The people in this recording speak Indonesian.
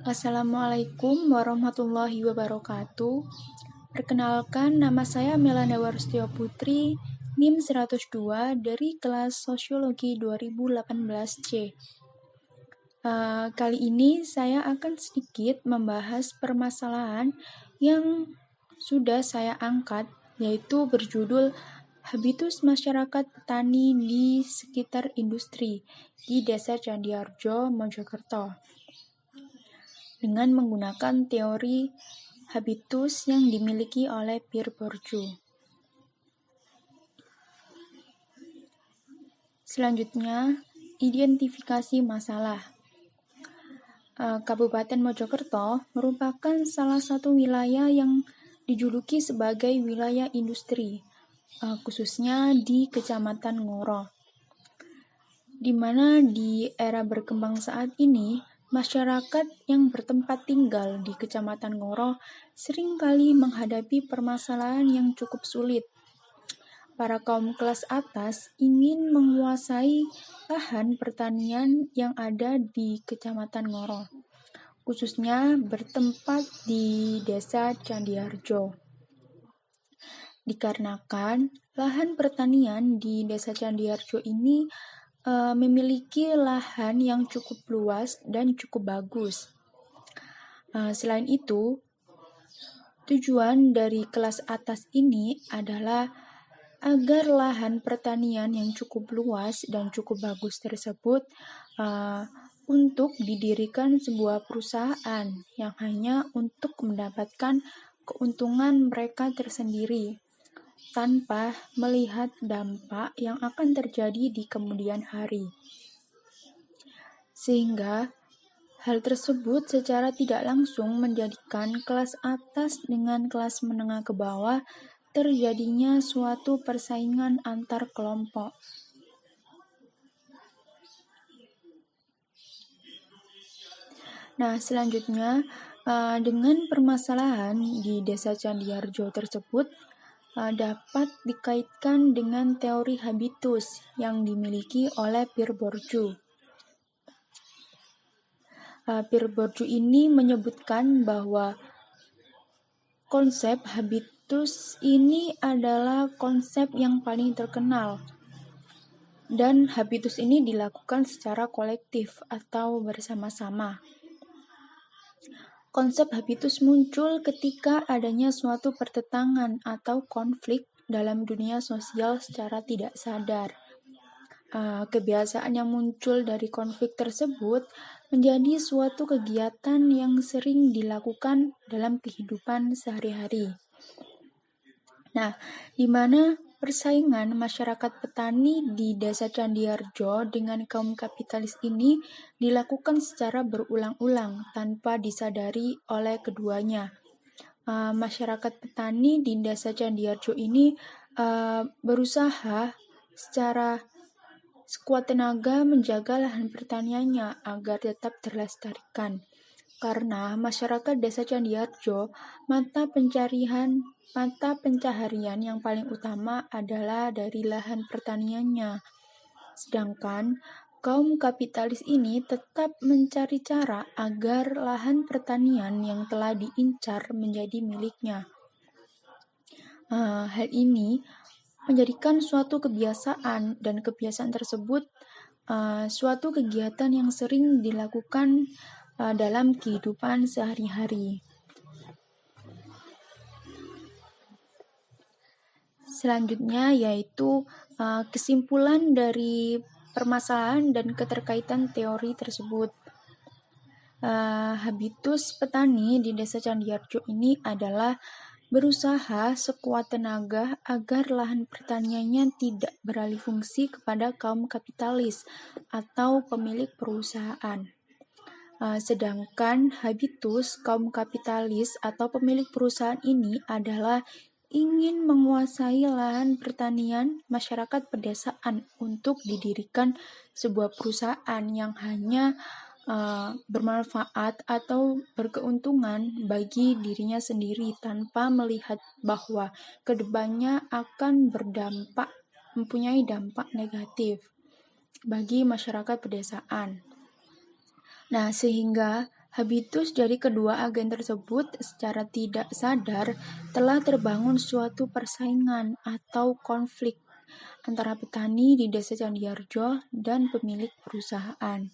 Assalamualaikum warahmatullahi wabarakatuh. Perkenalkan, nama saya Melanda Warustio Putri, NIM 102 dari kelas Sosiologi 2018C. Kali ini saya akan sedikit membahas permasalahan yang sudah saya angkat, yaitu berjudul Habitus Masyarakat Petani di Sekitar Industri di Desa Candiarjo, Mojokerto, dengan menggunakan teori habitus yang dimiliki oleh Pierre Bourdieu. Selanjutnya, identifikasi masalah. Kabupaten Mojokerto merupakan salah satu wilayah yang dijuluki sebagai wilayah industri, khususnya di Kecamatan Ngoro, di mana di era berkembang saat ini, masyarakat yang bertempat tinggal di Kecamatan Ngoro seringkali menghadapi permasalahan yang cukup sulit. Para kaum kelas atas ingin menguasai lahan pertanian yang ada di Kecamatan Ngoro, khususnya bertempat di Desa Candiarjo. Dikarenakan lahan pertanian di Desa Candiarjo ini memiliki lahan yang cukup luas dan cukup bagus. Selain itu, tujuan dari kelas atas ini adalah agar lahan pertanian yang cukup luas dan cukup bagus tersebut untuk didirikan sebuah perusahaan yang hanya untuk mendapatkan keuntungan mereka tersendiri, tanpa melihat dampak yang akan terjadi di kemudian hari. Sehingga hal tersebut secara tidak langsung menjadikan kelas atas dengan kelas menengah ke bawah terjadinya suatu persaingan antar kelompok. Nah, selanjutnya dengan permasalahan di Desa Candiarjo tersebut dapat dikaitkan dengan teori habitus yang dimiliki oleh Pierre Bourdieu. Pierre Bourdieu ini menyebutkan bahwa konsep habitus ini adalah konsep yang paling terkenal, dan habitus ini dilakukan secara kolektif atau bersama-sama. Konsep habitus muncul ketika adanya suatu pertentangan atau konflik dalam dunia sosial secara tidak sadar. Kebiasaan yang muncul dari konflik tersebut menjadi suatu kegiatan yang sering dilakukan dalam kehidupan sehari-hari. Nah, di mana persaingan masyarakat petani di Desa Candiarjo dengan kaum kapitalis ini dilakukan secara berulang-ulang tanpa disadari oleh keduanya. Masyarakat petani di Desa Candiarjo ini berusaha secara sekuat tenaga menjaga lahan pertaniannya agar tetap terlestarikan. Karena masyarakat Desa Candiarjo, mata pencaharian yang paling utama adalah dari lahan pertaniannya. Sedangkan kaum kapitalis ini tetap mencari cara agar lahan pertanian yang telah diincar menjadi miliknya. Hal ini menjadikan suatu kebiasaan, dan kebiasaan tersebut suatu kegiatan yang sering dilakukan dalam kehidupan sehari-hari. Selanjutnya yaitu kesimpulan dari permasalahan dan keterkaitan teori tersebut. Habitus petani di Desa Candiarjo ini adalah berusaha sekuat tenaga agar lahan pertaniannya tidak beralih fungsi kepada kaum kapitalis atau pemilik perusahaan. Sedangkan habitus kaum kapitalis atau pemilik perusahaan ini adalah ingin menguasai lahan pertanian masyarakat pedesaan untuk didirikan sebuah perusahaan yang hanya bermanfaat atau berkeuntungan bagi dirinya sendiri tanpa melihat bahwa kedepannya akan mempunyai dampak negatif bagi masyarakat pedesaan. Nah, sehingga Habitus dari kedua agen tersebut secara tidak sadar telah terbangun suatu persaingan atau konflik antara petani di Desa Candiarjo dan pemilik perusahaan.